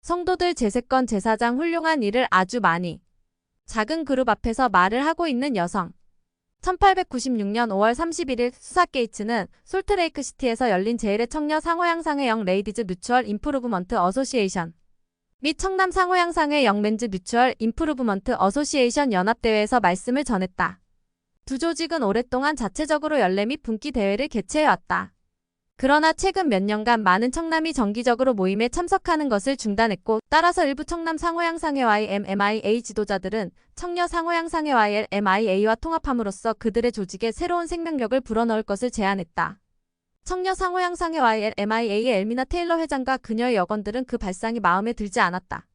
성도들 제세권 제사장 훌륭한 일을 아주 많이. 작은 그룹 앞에서 말을 하고 있는 여성. 1896년 5월 31일 수사 게이츠는 솔트레이크 시티에서 열린 제1회 청년 상호양상회 영 레이디즈 뮤추얼 임프루브먼트 어소시에이션 및 청남 상호양상회 영 맨즈 뮤추얼 임프루브먼트 어소시에이션 연합대회에서 말씀을 전했다. 두 조직은 오랫동안 자체적으로 연례 및 분기 대회를 개최해왔다. 그러나 최근 몇 년간 많은 청남이 정기적으로 모임에 참석하는 것을 중단했고, 따라서 일부 청남 상호양상회와의 MMIA 지도자들은 청려 상호양상회와의 MIA와 통합함으로써 그들의 조직에 새로운 생명력을 불어넣을 것을 제안했다. 청려 상호양상회와의 MIA의 엘미나 테일러 회장과 그녀의 여건들은 그 발상이 마음에 들지 않았다.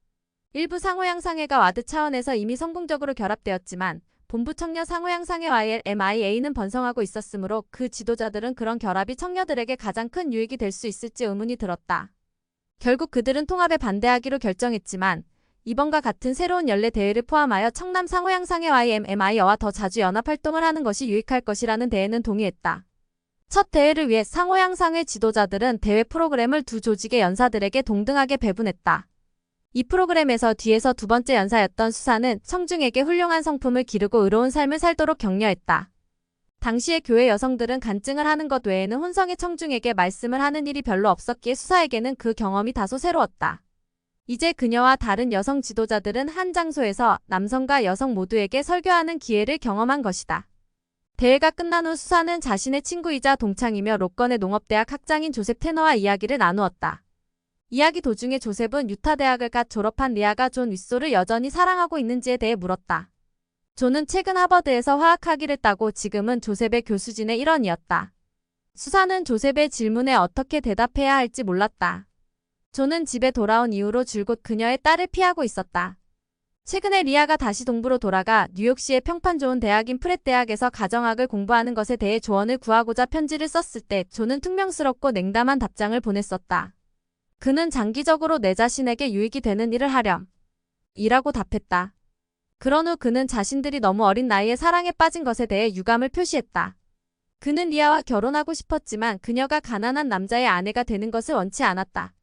일부 상호양상회가 와드 차원에서 이미 성공적으로 결합되었지만 본부 청려 상호양상회와의 MIA는 번성하고 있었으므로 그 지도자들은 그런 결합이 청려들에게 가장 큰 유익이 될 수 있을지 의문이 들었다. 결국 그들은 통합에 반대하기로 결정했지만 이번과 같은 새로운 연례 대회를 포함하여 청남 상호양상회와의 MIA와 더 자주 연합활동을 하는 것이 유익할 것이라는 대회는 동의했다. 첫 대회를 위해 상호양상회 지도자들은 대회 프로그램을 두 조직의 연사들에게 동등하게 배분했다. 이 프로그램에서 뒤에서 두 번째 연사였던 수사는 청중에게 훌륭한 성품을 기르고 의로운 삶을 살도록 격려했다. 당시의 교회 여성들은 간증을 하는 것 외에는 혼성의 청중에게 말씀을 하는 일이 별로 없었기에 수사에게는 그 경험이 다소 새로웠다. 이제 그녀와 다른 여성 지도자들은 한 장소에서 남성과 여성 모두에게 설교하는 기회를 경험한 것이다. 대회가 끝난 후 수사는 자신의 친구이자 동창이며 로건의 농업대학 학장인 조셉 테너와 이야기를 나누었다. 이야기 도중에 조셉은 유타 대학을 갓 졸업한 리아가 존 윗소를 여전히 사랑하고 있는지에 대해 물었다. 존은 최근 하버드에서 화학학위를 따고 지금은 조셉의 교수진의 일원이었다. 수사는 조셉의 질문에 어떻게 대답해야 할지 몰랐다. 존은 집에 돌아온 이후로 줄곧 그녀의 딸을 피하고 있었다. 최근에 리아가 다시 동부로 돌아가 뉴욕시의 평판 좋은 대학인 프렛 대학에서 가정학을 공부하는 것에 대해 조언을 구하고자 편지를 썼을 때 존은 퉁명스럽고 냉담한 답장을 보냈었다. 그는 장기적으로 내 자신에게 유익이 되는 일을 하렴. 이라고 답했다. 그런 후 그는 자신들이 너무 어린 나이에 사랑에 빠진 것에 대해 유감을 표시했다. 그는 리아와 결혼하고 싶었지만 그녀가 가난한 남자의 아내가 되는 것을 원치 않았다.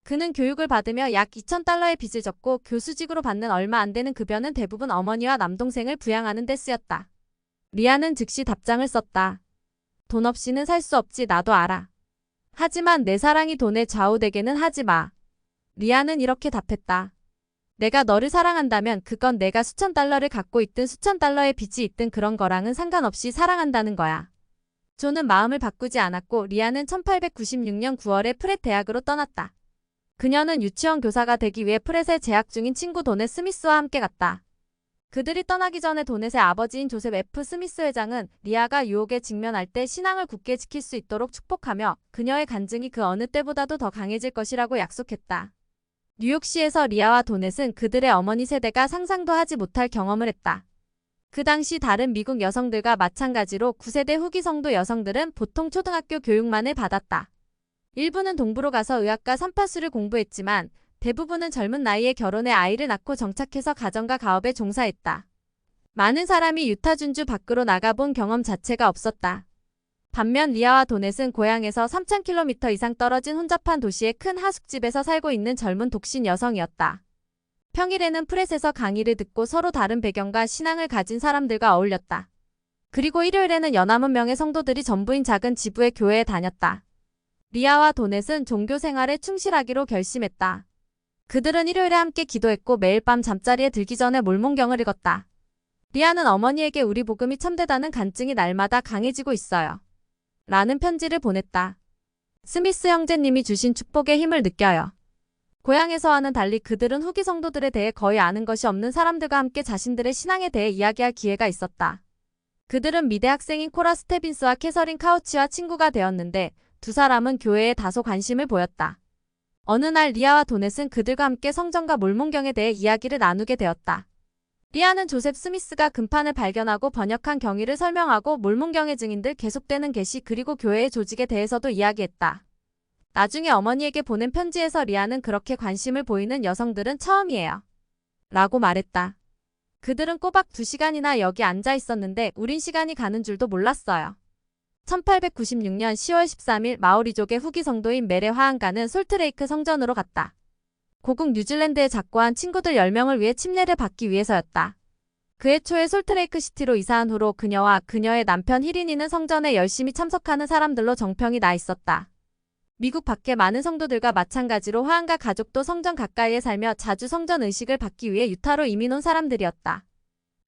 그는 교육을 받으며 약 2,000달러의 빚을 졌고 교수직으로 받는 얼마 안 되는 급여는 대부분 어머니와 남동생을 부양하는 데 쓰였다. 리아는 즉시 답장을 썼다. 돈 없이는 살 수 없지 나도 알아. 하지만 내 사랑이 돈에 좌우되게는 하지 마. 리아는 이렇게 답했다. 내가 너를 사랑한다면 그건 내가 수천 달러를 갖고 있든 수천 달러의 빚이 있든 그런 거랑은 상관없이 사랑한다는 거야. 존은 마음을 바꾸지 않았고 리아는 1896년 9월에 프렛 대학으로 떠났다. 그녀는 유치원 교사가 되기 위해 프렛에 재학 중인 친구 도넷 스미스와 함께 갔다. 그들이 떠나기 전에 도넷의 아버지인 조셉 F. 스미스 회장은 리아가 유혹에 직면할 때 신앙을 굳게 지킬 수 있도록 축복하며 그녀의 간증이 그 어느 때보다도 더 강해질 것이라고 약속했다. 뉴욕시에서 리아와 도넷은 그들의 어머니 세대가 상상도 하지 못할 경험을 했다. 그 당시 다른 미국 여성들과 마찬가지로 9세대 후기 성도 여성들은 보통 초등학교 교육만을 받았다. 일부는 동부로 가서 의학과 삼파수를 공부했지만 대부분은 젊은 나이에 결혼해 아이를 낳고 정착해서 가정과 가업에 종사했다. 많은 사람이 유타 준주 밖으로 나가본 경험 자체가 없었다. 반면 리아와 도넷은 고향에서 3,000km 이상 떨어진 혼잡한 도시의 큰 하숙집에서 살고 있는 젊은 독신 여성이었다. 평일에는 프렛에서 강의를 듣고 서로 다른 배경과 신앙을 가진 사람들과 어울렸다. 그리고 일요일에는 연함은 명의 성도들이 전부인 작은 지부의 교회에 다녔다. 리아와 도넷은 종교 생활에 충실하기로 결심했다. 그들은 일요일에 함께 기도했고 매일 밤 잠자리에 들기 전에 몰몬경을 읽었다. 리아는 어머니에게 우리 복음이 참되다는 간증이 날마다 강해지고 있어요. 라는 편지를 보냈다. 스미스 형제님이 주신 축복의 힘을 느껴요. 고향에서와는 달리 그들은 후기 성도들에 대해 거의 아는 것이 없는 사람들과 함께 자신들의 신앙에 대해 이야기할 기회가 있었다. 그들은 미대 학생인 코라 스테빈스와 캐서린 카우치와 친구가 되었는데 두 사람은 교회에 다소 관심을 보였다. 어느 날 리아와 도넷은 그들과 함께 성전과 몰몬경에 대해 이야기를 나누게 되었다. 리아는 조셉 스미스가 금판을 발견하고 번역한 경위를 설명하고 몰몬경의 증인들 계속되는 계시 그리고 교회의 조직에 대해서도 이야기했다. 나중에 어머니에게 보낸 편지에서 리아는 그렇게 관심을 보이는 여성들은 처음이에요. 라고 말했다. 그들은 꼬박 2시간이나 여기 앉아 있었는데 우린 시간이 가는 줄도 몰랐어요. 1896년 10월 13일 마오리족의 후기 성도인 메레 화한가는 솔트레이크 성전으로 갔다. 고국 뉴질랜드에 작고한 친구들 10명을 위해 침례를 받기 위해서였다. 그해 초에 솔트레이크 시티로 이사한 후로 그녀와 그녀의 남편 히린이는 성전에 열심히 참석하는 사람들로 정평이 나 있었다. 미국 밖의 많은 성도들과 마찬가지로 화한과 가족도 성전 가까이에 살며 자주 성전 의식을 받기 위해 유타로 이민 온 사람들이었다.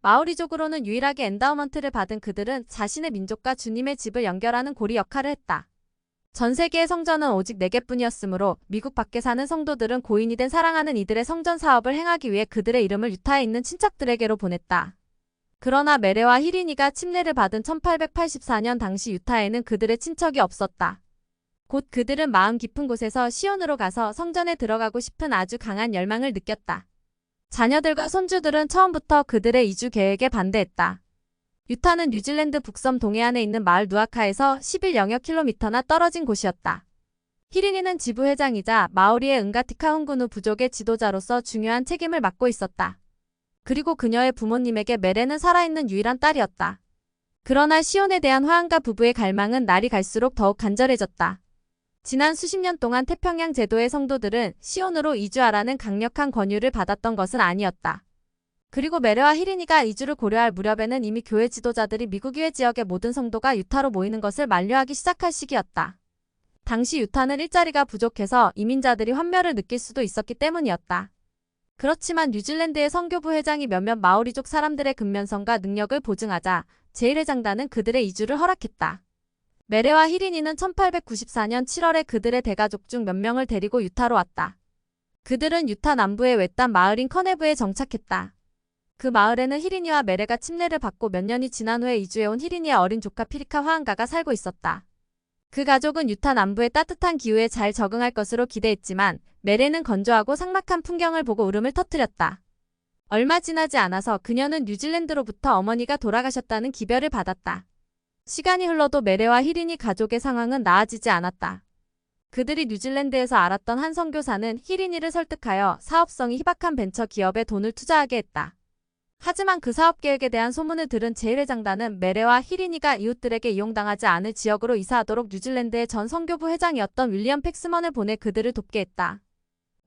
마오리족으로는 유일하게 엔다우먼트를 받은 그들은 자신의 민족과 주님의 집을 연결하는 고리 역할을 했다. 전 세계의 성전은 오직 4개뿐이었으므로 미국 밖에 사는 성도들은 고인이 된 사랑하는 이들의 성전 사업을 행하기 위해 그들의 이름을 유타에 있는 친척들에게로 보냈다. 그러나 메레와 히리니가 침례를 받은 1884년 당시 유타에는 그들의 친척이 없었다. 곧 그들은 마음 깊은 곳에서 시온으로 가서 성전에 들어가고 싶은 아주 강한 열망을 느꼈다. 자녀들과 손주들은 처음부터 그들의 이주 계획에 반대했다. 유타는 뉴질랜드 북섬 동해안에 있는 마을 누아카에서 11영역킬로미터나 떨어진 곳이었다. 히리니는 지부회장이자 마오리의 은가티카 훈구누 부족의 지도자로서 중요한 책임을 맡고 있었다. 그리고 그녀의 부모님에게 메레는 살아있는 유일한 딸이었다. 그러나 시온에 대한 화한가 부부의 갈망은 날이 갈수록 더욱 간절해졌다. 지난 수십 년 동안 태평양 제도의 성도들은 시온으로 이주하라는 강력한 권유를 받았던 것은 아니었다. 그리고 메레와 히리니가 이주를 고려할 무렵에는 이미 교회 지도자들이 미국 이외 지역의 모든 성도가 유타로 모이는 것을 만류하기 시작할 시기였다. 당시 유타는 일자리가 부족해서 이민자들이 환멸을 느낄 수도 있었기 때문이었다. 그렇지만 뉴질랜드의 선교부 회장이 몇몇 마오리족 사람들의 근면성과 능력을 보증하자 제1회장단은 그들의 이주를 허락했다. 메레와 히리니는 1894년 7월에 그들의 대가족 중 몇 명을 데리고 유타로 왔다. 그들은 유타 남부의 외딴 마을인 커네브에 정착했다. 그 마을에는 히리니와 메레가 침례를 받고 몇 년이 지난 후에 이주해온 히리니의 어린 조카 피리카 화한가가 살고 있었다. 그 가족은 유타 남부의 따뜻한 기후에 잘 적응할 것으로 기대했지만 메레는 건조하고 삭막한 풍경을 보고 울음을 터뜨렸다. 얼마 지나지 않아서 그녀는 뉴질랜드로부터 어머니가 돌아가셨다는 기별을 받았다. 시간이 흘러도 메레와 히리니 가족의 상황은 나아지지 않았다. 그들이 뉴질랜드에서 알았던 한 선교사는 히리니를 설득하여 사업성이 희박한 벤처 기업에 돈을 투자하게 했다. 하지만 그 사업 계획에 대한 소문을 들은 제1회장단은 메레와 히리니가 이웃들에게 이용당하지 않을 지역으로 이사하도록 뉴질랜드의 전 선교부 회장이었던 윌리엄 팩스먼을 보내 그들을 돕게 했다.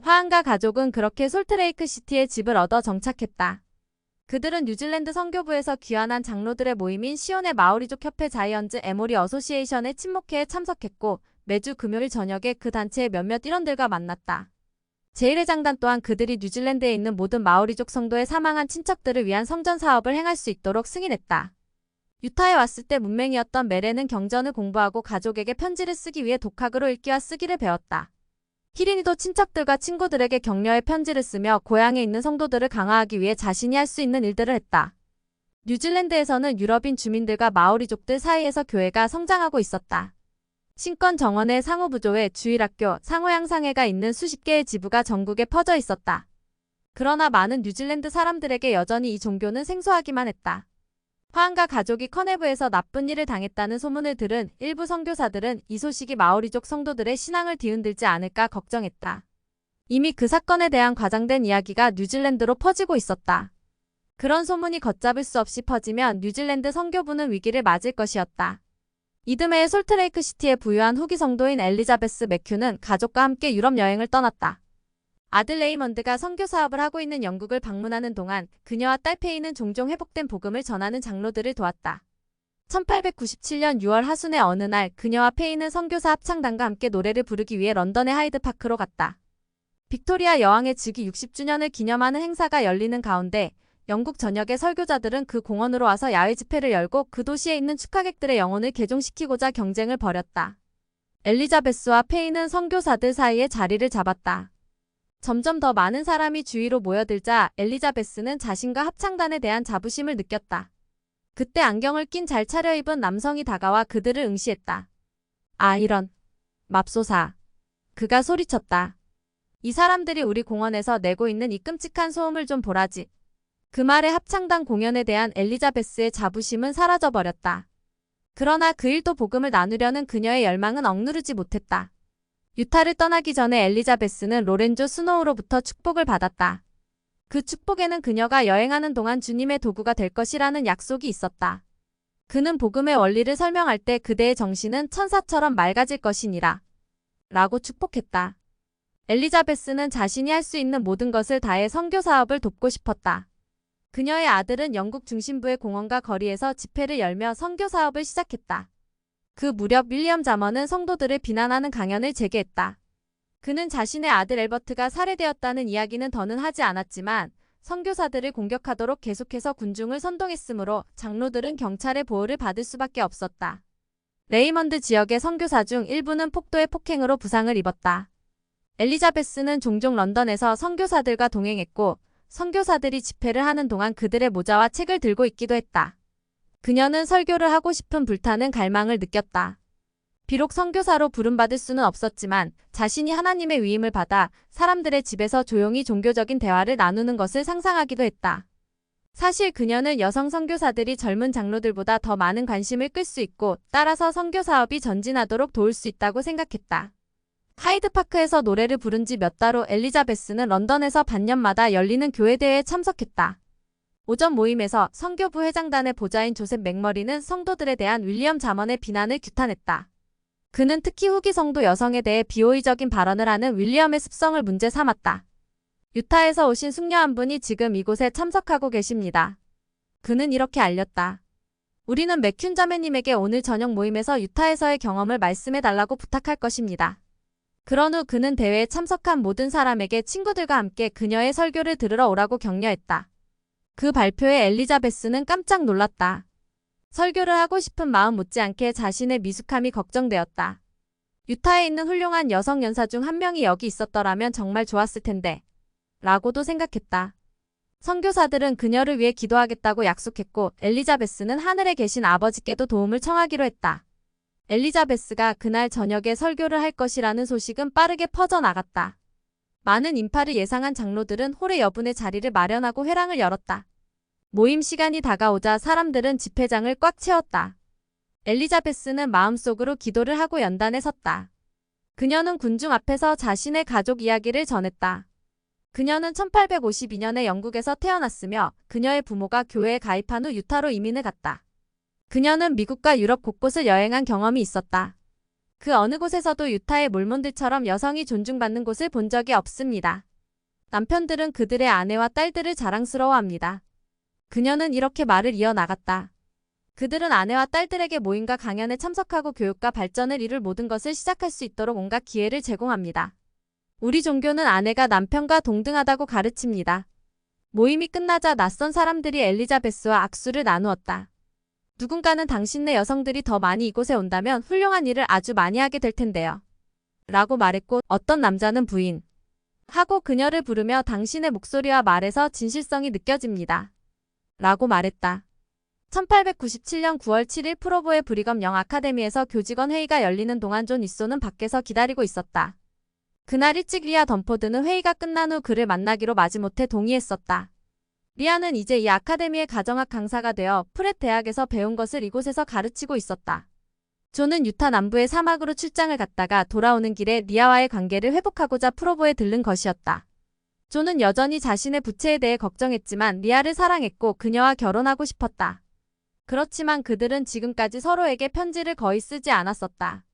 화한가 가족은 그렇게 솔트레이크 시티에 집을 얻어 정착했다. 그들은 뉴질랜드 선교부에서 귀환한 장로들의 모임인 시온의 마오리족 협회 자이언즈 에모리 어소시에이션의 친목회에 참석했고 매주 금요일 저녁에 그 단체의 몇몇 일원들과 만났다. 제1회장단 또한 그들이 뉴질랜드에 있는 모든 마오리족 성도의 사망한 친척들을 위한 성전 사업을 행할 수 있도록 승인했다. 유타에 왔을 때 문맹이었던 메레는 경전을 공부하고 가족에게 편지를 쓰기 위해 독학으로 읽기와 쓰기를 배웠다. 히리니도 친척들과 친구들에게 격려의 편지를 쓰며 고향에 있는 성도들을 강화하기 위해 자신이 할 수 있는 일들을 했다. 뉴질랜드에서는 유럽인 주민들과 마오리족들 사이에서 교회가 성장하고 있었다. 신권 정원의 상호부조회, 주일학교, 상호양상회가 있는 수십 개의 지부가 전국에 퍼져 있었다. 그러나 많은 뉴질랜드 사람들에게 여전히 이 종교는 생소하기만 했다. 화한가 가족이 커네브에서 나쁜 일을 당했다는 소문을 들은 일부 선교사들은 이 소식이 마오리족 성도들의 신앙을 뒤흔들지 않을까 걱정했다. 이미 그 사건에 대한 과장된 이야기가 뉴질랜드로 퍼지고 있었다. 그런 소문이 걷잡을 수 없이 퍼지면 뉴질랜드 선교부는 위기를 맞을 것이었다. 이듬해 솔트레이크 시티에 부유한 후기 성도인 엘리자베스 매큐는 가족과 함께 유럽 여행을 떠났다. 아들 레이먼드가 선교 사업을 하고 있는 영국을 방문하는 동안 그녀와 딸 페이는 종종 회복된 복음을 전하는 장로들을 도왔다. 1897년 6월 하순의 어느 날 그녀와 페이는 선교사 합창단과 함께 노래를 부르기 위해 런던의 하이드파크로 갔다. 빅토리아 여왕의 즉위 60주년을 기념하는 행사가 열리는 가운데 영국 전역의 설교자들은 그 공원으로 와서 야외 집회를 열고 그 도시에 있는 축하객들의 영혼을 개종시키고자 경쟁을 벌였다. 엘리자베스와 페이는 선교사들 사이에 자리를 잡았다. 점점 더 많은 사람이 주위로 모여들자 엘리자베스는 자신과 합창단에 대한 자부심을 느꼈다. 그때 안경을 낀 잘 차려입은 남성이 다가와 그들을 응시했다. 아, 이런. 맙소사. 그가 소리쳤다. 이 사람들이 우리 공원에서 내고 있는 이 끔찍한 소음을 좀 보라지. 그 말에 합창단 공연에 대한 엘리자베스의 자부심은 사라져버렸다. 그러나 그 일도 복음을 나누려는 그녀의 열망은 억누르지 못했다. 유타를 떠나기 전에 엘리자베스는 로렌조 스노우로부터 축복을 받았다. 그 축복에는 그녀가 여행하는 동안 주님의 도구가 될 것이라는 약속이 있었다. 그는 복음의 원리를 설명할 때 그대의 정신은 천사처럼 맑아질 것이니라 라고 축복했다. 엘리자베스는 자신이 할 수 있는 모든 것을 다해 선교 사업을 돕고 싶었다. 그녀의 아들은 영국 중심부의 공원과 거리에서 집회를 열며 선교 사업을 시작했다. 그 무렵 윌리엄 자머는 성도들을 비난하는 강연을 재개했다. 그는 자신의 아들 엘버트가 살해되었다는 이야기는 더는 하지 않았지만 선교사들을 공격하도록 계속해서 군중을 선동했으므로 장로들은 경찰의 보호를 받을 수밖에 없었다. 레이먼드 지역의 선교사 중 일부는 폭도의 폭행으로 부상을 입었다. 엘리자베스는 종종 런던에서 선교사들과 동행했고 선교사들이 집회를 하는 동안 그들의 모자와 책을 들고 있기도 했다. 그녀는 설교를 하고 싶은 불타는 갈망을 느꼈다. 비록 선교사로 부름받을 수는 없었지만 자신이 하나님의 위임을 받아 사람들의 집에서 조용히 종교적인 대화를 나누는 것을 상상하기도 했다. 사실 그녀는 여성 선교사들이 젊은 장로들보다 더 많은 관심을 끌 수 있고 따라서 선교 사업이 전진하도록 도울 수 있다고 생각했다. 하이드파크에서 노래를 부른 지 몇 달 후 엘리자베스는 런던에서 반년마다 열리는 교회대회에 참석했다. 오전 모임에서 선교부 회장단의 보좌인 조셉 맥머리는 성도들에 대한 윌리엄 자먼의 비난을 규탄했다. 그는 특히 후기 성도 여성에 대해 비호의적인 발언을 하는 윌리엄의 습성을 문제 삼았다. 유타에서 오신 숙녀 한 분이 지금 이곳에 참석하고 계십니다. 그는 이렇게 알렸다. 우리는 맥튠 자매님에게 오늘 저녁 모임에서 유타에서의 경험을 말씀해달라고 부탁할 것입니다. 그런 후 그는 대회에 참석한 모든 사람에게 친구들과 함께 그녀의 설교를 들으러 오라고 격려했다. 그 발표에 엘리자베스는 깜짝 놀랐다. 설교를 하고 싶은 마음 못지않게 자신의 미숙함이 걱정되었다. 유타에 있는 훌륭한 여성 연사 중 한 명이 여기 있었더라면 정말 좋았을 텐데 라고도 생각했다. 선교사들은 그녀를 위해 기도하겠다고 약속했고 엘리자베스는 하늘에 계신 아버지께도 도움을 청하기로 했다. 엘리자베스가 그날 저녁에 설교를 할 것이라는 소식은 빠르게 퍼져나갔다. 많은 인파를 예상한 장로들은 홀의 여분의 자리를 마련하고 회랑을 열었다. 모임 시간이 다가오자 사람들은 집회장을 꽉 채웠다. 엘리자베스는 마음속으로 기도를 하고 연단에 섰다. 그녀는 군중 앞에서 자신의 가족 이야기를 전했다. 그녀는 1852년에 영국에서 태어났으며 그녀의 부모가 교회에 가입한 후 유타로 이민을 갔다. 그녀는 미국과 유럽 곳곳을 여행한 경험이 있었다. 그 어느 곳에서도 유타의 몰몬들처럼 여성이 존중받는 곳을 본 적이 없습니다. 남편들은 그들의 아내와 딸들을 자랑스러워합니다. 그녀는 이렇게 말을 이어나갔다. 그들은 아내와 딸들에게 모임과 강연에 참석하고 교육과 발전을 이룰 모든 것을 시작할 수 있도록 온갖 기회를 제공합니다. 우리 종교는 아내가 남편과 동등하다고 가르칩니다. 모임이 끝나자 낯선 사람들이 엘리자베스와 악수를 나누었다. 누군가는 당신네 여성들이 더 많이 이곳에 온다면 훌륭한 일을 아주 많이 하게 될 텐데요. 라고 말했고 어떤 남자는 부인 하고 그녀를 부르며 당신의 목소리와 말에서 진실성이 느껴집니다. 라고 말했다. 1897년 9월 7일 프로보의 브리검 영 아카데미에서 교직원 회의가 열리는 동안 존 이소는 밖에서 기다리고 있었다. 그날 일찍 리아 덤포드는 회의가 끝난 후 그를 만나기로 마지못해 동의했었다. 리아는 이제 이 아카데미의 가정학 강사가 되어 프렛 대학에서 배운 것을 이곳에서 가르치고 있었다. 존은 유타 남부의 사막으로 출장을 갔다가 돌아오는 길에 리아와의 관계를 회복하고자 프로보에 들른 것이었다. 존은 여전히 자신의 부채에 대해 걱정했지만 리아를 사랑했고 그녀와 결혼하고 싶었다. 그렇지만 그들은 지금까지 서로에게 편지를 거의 쓰지 않았었다.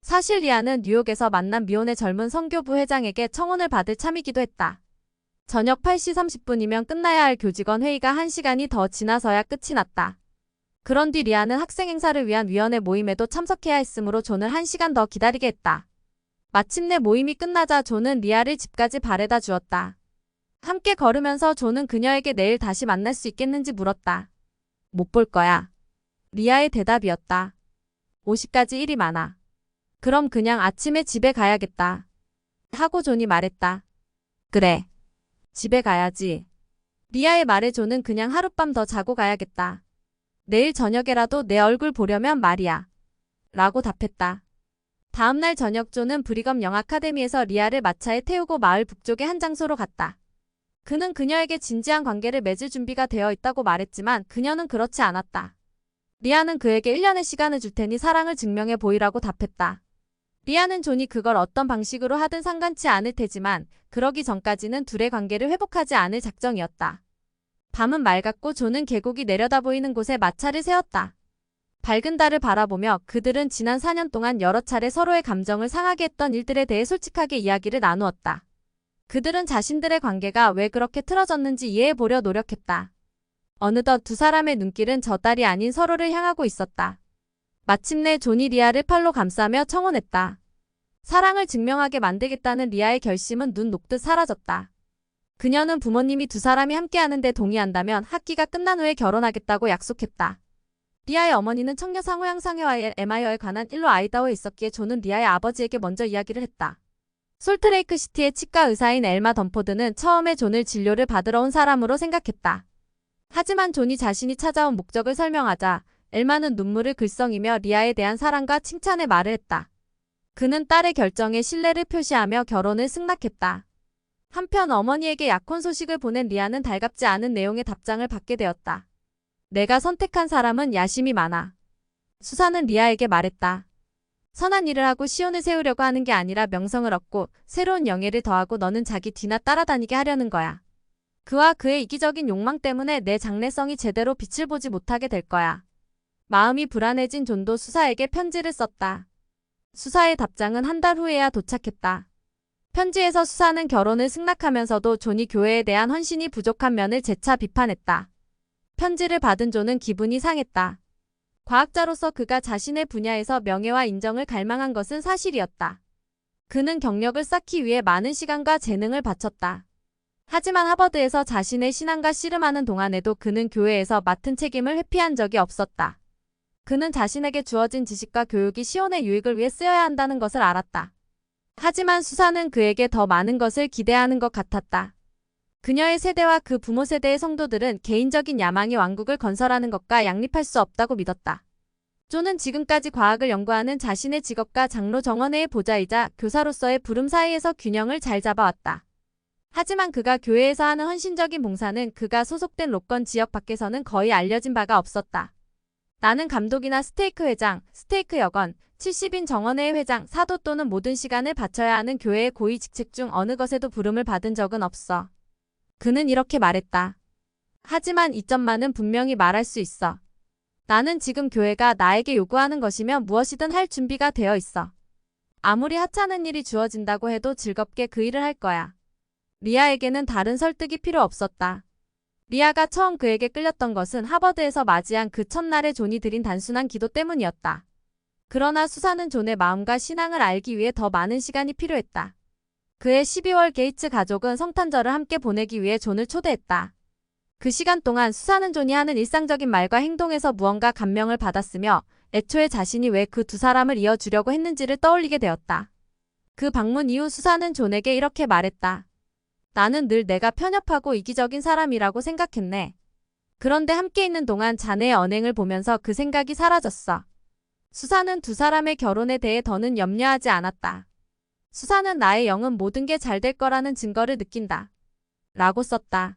사실 리아는 뉴욕에서 만난 미혼의 젊은 선교부 회장에게 청혼을 받을 참이기도 했다. 저녁 8시 30분이면 끝나야 할 교직원 회의가 1시간이 더 지나서야 끝이 났다. 그런 뒤 리아는 학생 행사를 위한 위원회 모임에도 참석해야 했으므로 존을 1시간 더 기다리게 했다. 마침내 모임이 끝나자 존은 리아를 집까지 바래다 주었다. 함께 걸으면서 존은 그녀에게 내일 다시 만날 수 있겠는지 물었다. 못 볼 거야. 리아의 대답이었다. 50가지 일이 많아. 그럼 그냥 아침에 집에 가야겠다. 하고 존이 말했다. 그래. 집에 가야지. 리아의 말에 존은 그냥 하룻밤 더 자고 가야겠다. 내일 저녁에라도 내 얼굴 보려면 말이야. 라고 답했다. 다음날 저녁 존은 브리검 영 아카데미에서 리아를 마차에 태우고 마을 북쪽의 한 장소로 갔다. 그는 그녀에게 진지한 관계를 맺을 준비가 되어 있다고 말했지만 그녀는 그렇지 않았다. 리아는 그에게 1년의 시간을 줄 테니 사랑을 증명해 보이라고 답했다. 리아는 존이 그걸 어떤 방식으로 하든 상관치 않을 테지만 그러기 전까지는 둘의 관계를 회복하지 않을 작정이었다. 밤은 맑았고 존은 계곡이 내려다 보이는 곳에 마차를 세웠다. 밝은 달을 바라보며 그들은 지난 4년 동안 여러 차례 서로의 감정을 상하게 했던 일들에 대해 솔직하게 이야기를 나누었다. 그들은 자신들의 관계가 왜 그렇게 틀어졌는지 이해해보려 노력했다. 어느덧 두 사람의 눈길은 저 딸이 아닌 서로를 향하고 있었다. 마침내 존이 리아를 팔로 감싸며 청혼했다. 사랑을 증명하게 만들겠다는 리아의 결심은 눈 녹듯 사라졌다. 그녀는 부모님이 두 사람이 함께하는데 동의한다면 학기가 끝난 후에 결혼하겠다고 약속했다. 리아의 어머니는 청녀상호 향상회와의 에마이어에 관한 일로 아이다호에 있었기에 존은 리아의 아버지에게 먼저 이야기를 했다. 솔트레이크시티의 치과 의사인 엘마 덤포드는 처음에 존을 진료를 받으러 온 사람으로 생각했다. 하지만 존이 자신이 찾아온 목적을 설명하자 엘마는 눈물을 글썽이며 리아에 대한 사랑과 칭찬의 말을 했다. 그는 딸의 결정에 신뢰를 표시하며 결혼을 승낙했다. 한편 어머니에게 약혼 소식을 보낸 리아는 달갑지 않은 내용의 답장을 받게 되었다. 내가 선택한 사람은 야심이 많아. 수사는 리아에게 말했다. 선한 일을 하고 시온을 세우려고 하는 게 아니라 명성을 얻고 새로운 영예를 더하고 너는 자기 뒤나 따라다니게 하려는 거야. 그와 그의 이기적인 욕망 때문에 내 장래성이 제대로 빛을 보지 못하게 될 거야. 마음이 불안해진 존도 수사에게 편지를 썼다. 수사의 답장은 한 달 후에야 도착했다. 편지에서 수사는 결혼을 승낙하면서도 존이 교회에 대한 헌신이 부족한 면을 재차 비판했다. 편지를 받은 존은 기분이 상했다. 과학자로서 그가 자신의 분야에서 명예와 인정을 갈망한 것은 사실이었다. 그는 경력을 쌓기 위해 많은 시간과 재능을 바쳤다. 하지만 하버드에서 자신의 신앙과 씨름하는 동안에도 그는 교회에서 맡은 책임을 회피한 적이 없었다. 그는 자신에게 주어진 지식과 교육이 시온의 유익을 위해 쓰여야 한다는 것을 알았다. 하지만 수사는 그에게 더 많은 것을 기대하는 것 같았다. 그녀의 세대와 그 부모 세대의 성도들은 개인적인 야망이 왕국을 건설하는 것과 양립할 수 없다고 믿었다. 존은 지금까지 과학을 연구하는 자신의 직업과 장로 정원회의 보좌이자 교사로서의 부름 사이에서 균형을 잘 잡아왔다. 하지만 그가 교회에서 하는 헌신적인 봉사는 그가 소속된 로건 지역 밖에서는 거의 알려진 바가 없었다. 나는 감독이나 스테이크 회장, 스테이크 여건, 70인 정원회의 회장, 사도 또는 모든 시간을 바쳐야 하는 교회의 고위 직책 중 어느 것에도 부름을 받은 적은 없어. 그는 이렇게 말했다. 하지만 이점만은 분명히 말할 수 있어. 나는 지금 교회가 나에게 요구하는 것이면 무엇이든 할 준비가 되어 있어. 아무리 하찮은 일이 주어진다고 해도 즐겁게 그 일을 할 거야. 리아에게는 다른 설득이 필요 없었다. 리아가 처음 그에게 끌렸던 것은 하버드에서 맞이한 그 첫날에 존이 드린 단순한 기도 때문이었다. 그러나 수사는 존의 마음과 신앙을 알기 위해 더 많은 시간이 필요했다. 그의 12월 게이츠 가족은 성탄절을 함께 보내기 위해 존을 초대했다. 그 시간 동안 수사는 존이 하는 일상적인 말과 행동에서 무언가 감명을 받았으며 애초에 자신이 왜 그 두 사람을 이어주려고 했는지를 떠올리게 되었다. 그 방문 이후 수사는 존에게 이렇게 말했다. 나는 늘 내가 편협하고 이기적인 사람이라고 생각했네. 그런데 함께 있는 동안 자네의 언행을 보면서 그 생각이 사라졌어. 수사는 두 사람의 결혼에 대해 더는 염려하지 않았다. 수사는 나의 영은 모든 게 잘 될 거라는 증거를 느낀다. 라고 썼다.